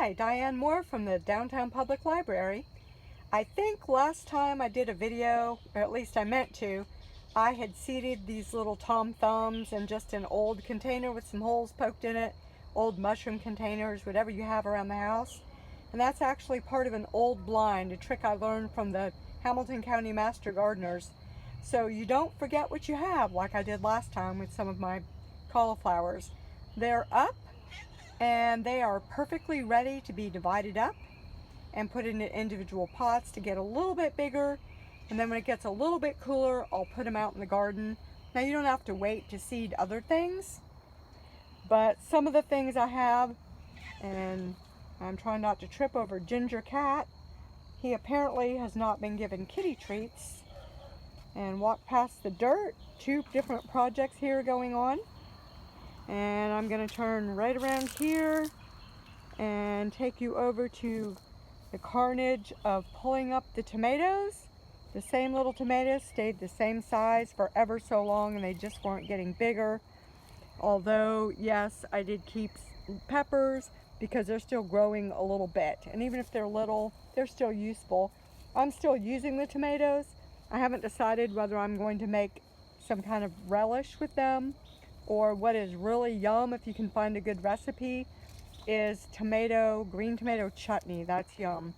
Hi, Diane Moore from the Downtown Public Library. I think last time I did a video, or at least I meant to, I had seeded these little Tom Thumbs in just an old container with some holes poked in it, old mushroom containers, whatever you have around the house. And that's actually part of an old blind, a trick I learned from the Hamilton County Master Gardeners. So you don't forget what you have, like I did last time with some of my cauliflowers. They're up, and they are perfectly ready to be divided up and put into individual pots to get a little bit bigger. And then when it gets a little bit cooler, I'll put them out in the garden. Now you don't have to wait to seed other things, but some of the things I have, and I'm trying not to trip over Ginger Cat. He apparently has not been given kitty treats. And walk past the dirt, 2 different projects here going on. And I'm going to turn right around here and take you over to the carnage of pulling up the tomatoes. The same little tomatoes stayed the same size for ever so long, and they just weren't getting bigger. Although, yes, I did keep peppers because they're still growing a little bit. And even if they're little, they're still useful. I'm still using the tomatoes. I haven't decided whether I'm going to make some kind of relish with them, or what is really yum, if you can find a good recipe, is green tomato chutney. That's yum.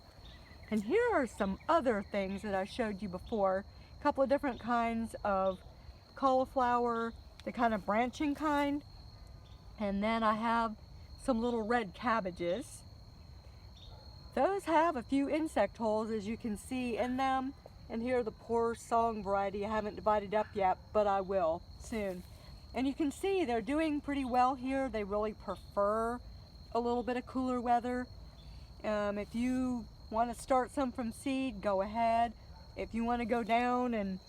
And here are some other things that I showed you before. A couple of different kinds of cauliflower, the kind of branching kind. And then I have some little red cabbages. Those have a few insect holes, as you can see in them. And here are the poor song variety. I haven't divided up yet, but I will soon. And you can see they're doing pretty well here. They really prefer a little bit of cooler weather. If you want to start some from seed, go ahead. If you want to go down, and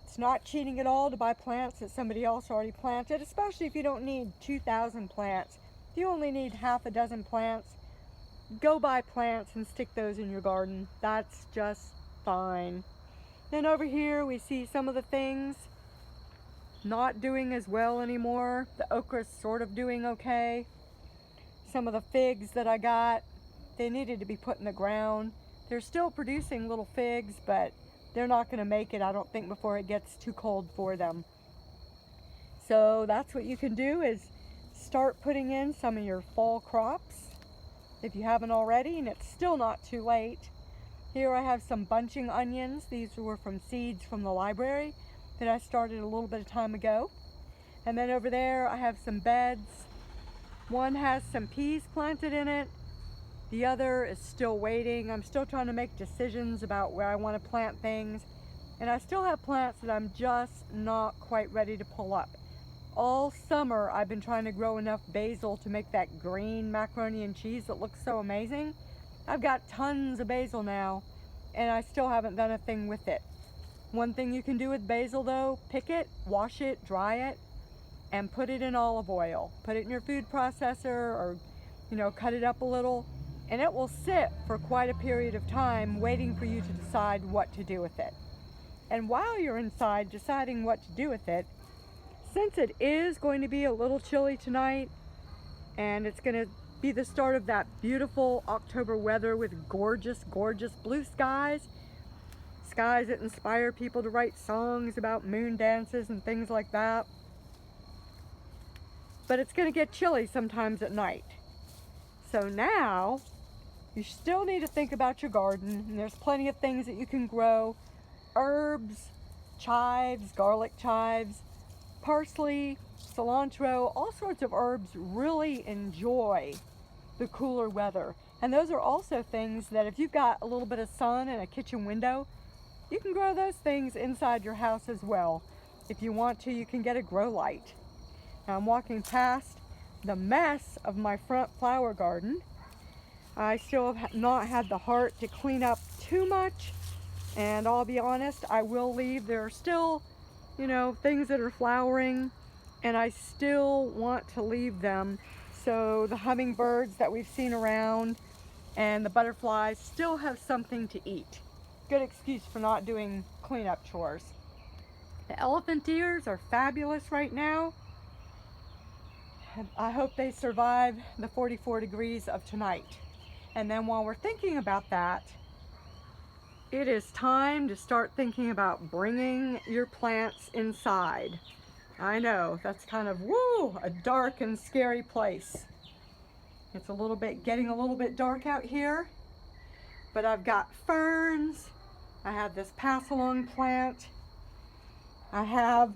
it's not cheating at all to buy plants that somebody else already planted, especially if you don't need 2,000 plants. If you only need half a dozen plants, go buy plants and stick those in your garden. That's just fine. Then over here we see some of the things not doing as well anymore. The okra's sort of doing okay. Some of the figs that I got, they needed to be put in the ground. They're still producing little figs, but they're not going to make it, I don't think, before it gets too cold for them. So that's what you can do, is start putting in some of your fall crops if you haven't already, and it's still not too late. Here I have some bunching onions. These were from seeds from the library that I started a little bit of time ago. And then over there I have some beds. One has some peas planted in it. The other is still waiting. I'm still trying to make decisions about where I want to plant things. And I still have plants that I'm just not quite ready to pull up. All summer I've been trying to grow enough basil to make that green macaroni and cheese that looks so amazing. I've got tons of basil now, and I still haven't done a thing with it. One thing you can do with basil though, pick it, wash it, dry it, and put it in olive oil. Put it in your food processor, or cut it up a little, and it will sit for quite a period of time waiting for you to decide what to do with it. And while you're inside deciding what to do with it, since it is going to be a little chilly tonight, and it's going to be the start of that beautiful October weather with gorgeous, gorgeous blue skies, skies that inspire people to write songs about moon dances and things like that. But it's going to get chilly sometimes at night. So now you still need to think about your garden, and there's plenty of things that you can grow. Herbs, chives, garlic chives, parsley, cilantro, all sorts of herbs really enjoy the cooler weather. And those are also things that if you've got a little bit of sun and a kitchen window, you can grow those things inside your house as well. If you want to, you can get a grow light. Now I'm walking past the mess of my front flower garden. I still have not had the heart to clean up too much, and I'll be honest, I will leave. There are still, things that are flowering, and I still want to leave them so the hummingbirds that we've seen around and the butterflies still have something to eat. Good excuse for not doing cleanup chores. The elephant ears are fabulous right now. I hope they survive the 44 degrees of tonight. And then while we're thinking about that, it is time to start thinking about bringing your plants inside. I know, that's kind of, woo, a dark and scary place. It's getting a little bit dark out here, but I've got ferns. I have this pass-along plant. I have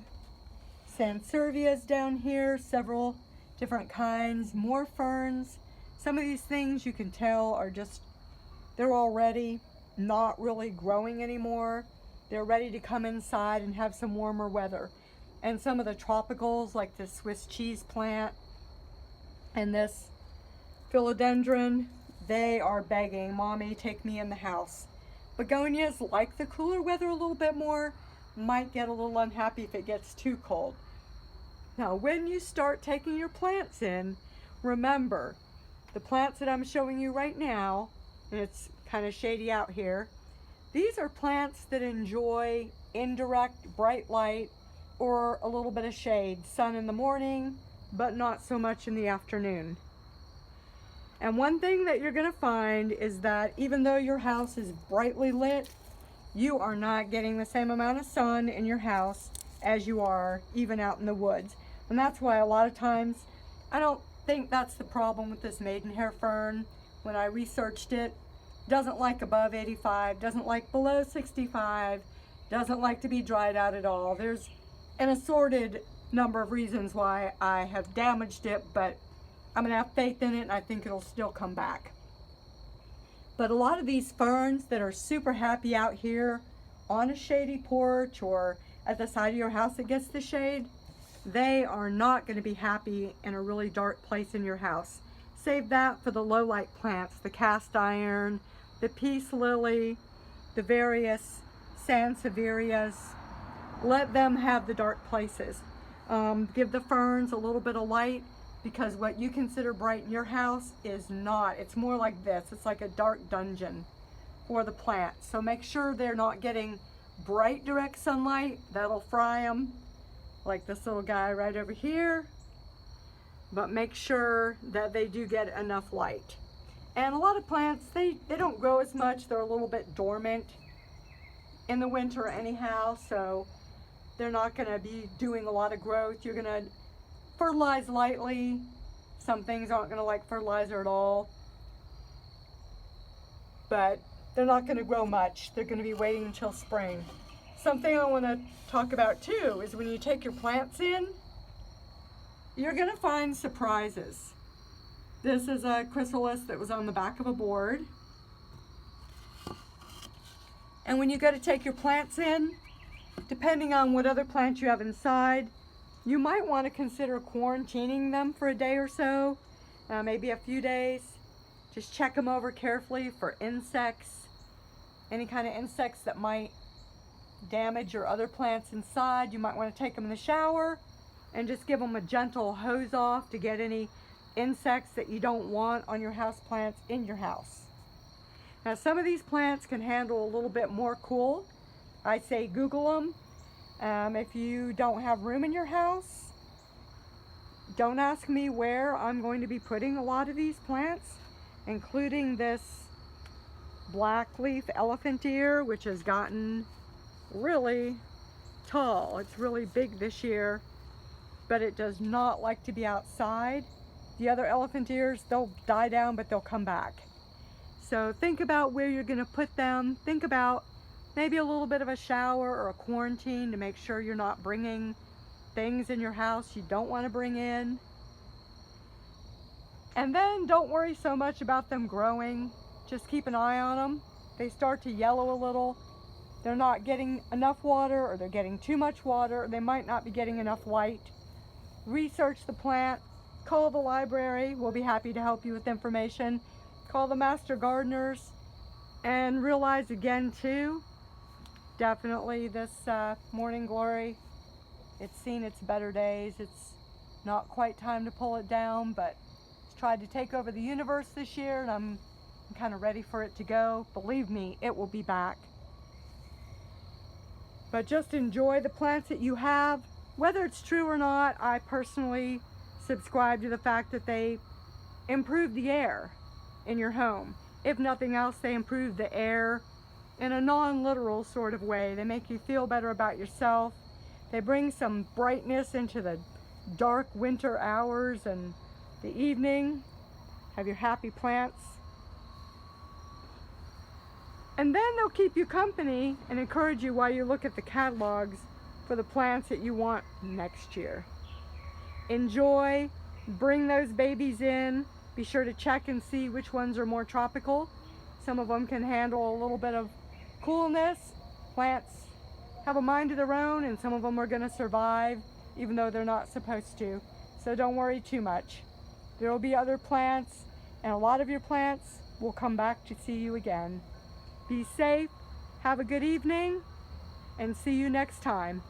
sansevieras down here, several different kinds, more ferns. Some of these things you can tell are just, they're already not really growing anymore. They're ready to come inside and have some warmer weather. And some of the tropicals, like this Swiss cheese plant and this philodendron, they are begging, Mommy, take me in the house. Begonias like the cooler weather a little bit more, might get a little unhappy if it gets too cold. Now, when you start taking your plants in, remember, the plants that I'm showing you right now, and it's kind of shady out here, these are plants that enjoy indirect bright light or a little bit of shade, sun in the morning, but not so much in the afternoon. And one thing that you're going to find is that even though your house is brightly lit, you are not getting the same amount of sun in your house as you are even out in the woods. And that's why a lot of times, I don't think that's the problem with this maidenhair fern. When I researched it, doesn't like above 85, doesn't like below 65, doesn't like to be dried out at all. There's an assorted number of reasons why I have damaged it, but I'm gonna have faith in it and I think it'll still come back. But a lot of these ferns that are super happy out here on a shady porch or at the side of your house that gets the shade, they are not going to be happy in a really dark place in your house. Save that for the low light plants, the cast iron, the peace lily, the various sansevieras. Let them have the dark places. Give the ferns a little bit of light, because what you consider bright in your house is not. It's more like this. It's like a dark dungeon for the plants. So make sure they're not getting bright direct sunlight. That'll fry them, like this little guy right over here. But make sure that they do get enough light. And a lot of plants, they don't grow as much. They're a little bit dormant in the winter anyhow, so they're not going to be doing a lot of growth. You're going to fertilize lightly. Some things aren't going to like fertilizer at all, but they're not going to grow much. They're going to be waiting until spring. Something I want to talk about too is when you take your plants in, you're going to find surprises. This is a chrysalis that was on the back of a board. And when you go to take your plants in, depending on what other plants you have inside, you might want to consider quarantining them for a day or so, maybe a few days. Just check them over carefully for insects, any kind of insects that might damage your other plants inside. You might want to take them in the shower and just give them a gentle hose off to get any insects that you don't want on your house plants in your house. Now, some of these plants can handle a little bit more cool. I say Google them. If you don't have room in your house, don't ask me where I'm going to be putting a lot of these plants, including this black leaf elephant ear, which has gotten really tall. It's really big this year, but it does not like to be outside. The other elephant ears, they'll die down, but they'll come back. So think about where you're going to put them. Think about maybe a little bit of a shower or a quarantine to make sure you're not bringing things in your house you don't want to bring in. And then don't worry so much about them growing. Just keep an eye on them. They start to yellow a little. They're not getting enough water, or they're getting too much water, or they might not be getting enough light. Research the plant. Call the library. We'll be happy to help you with information. Call the master gardeners. And realize again too, definitely this morning glory, it's seen its better days. It's not quite time to pull it down, but it's tried to take over the universe this year, and I'm kind of ready for it to go. Believe me, it will be back. But just enjoy the plants that you have. Whether it's true or not, I personally subscribe to the fact that they improve the air in your home. If nothing else, they improve the air in a non-literal sort of way. They make you feel better about yourself. They bring some brightness into the dark winter hours and the evening. Have your happy plants. And then they'll keep you company and encourage you while you look at the catalogs for the plants that you want next year. Enjoy, bring those babies in. Be sure to check and see which ones are more tropical. Some of them can handle a little bit of coolness. Plants have a mind of their own, and some of them are going to survive even though they're not supposed to. So don't worry too much. There will be other plants, and a lot of your plants will come back to see you again. Be safe, have a good evening, and see you next time.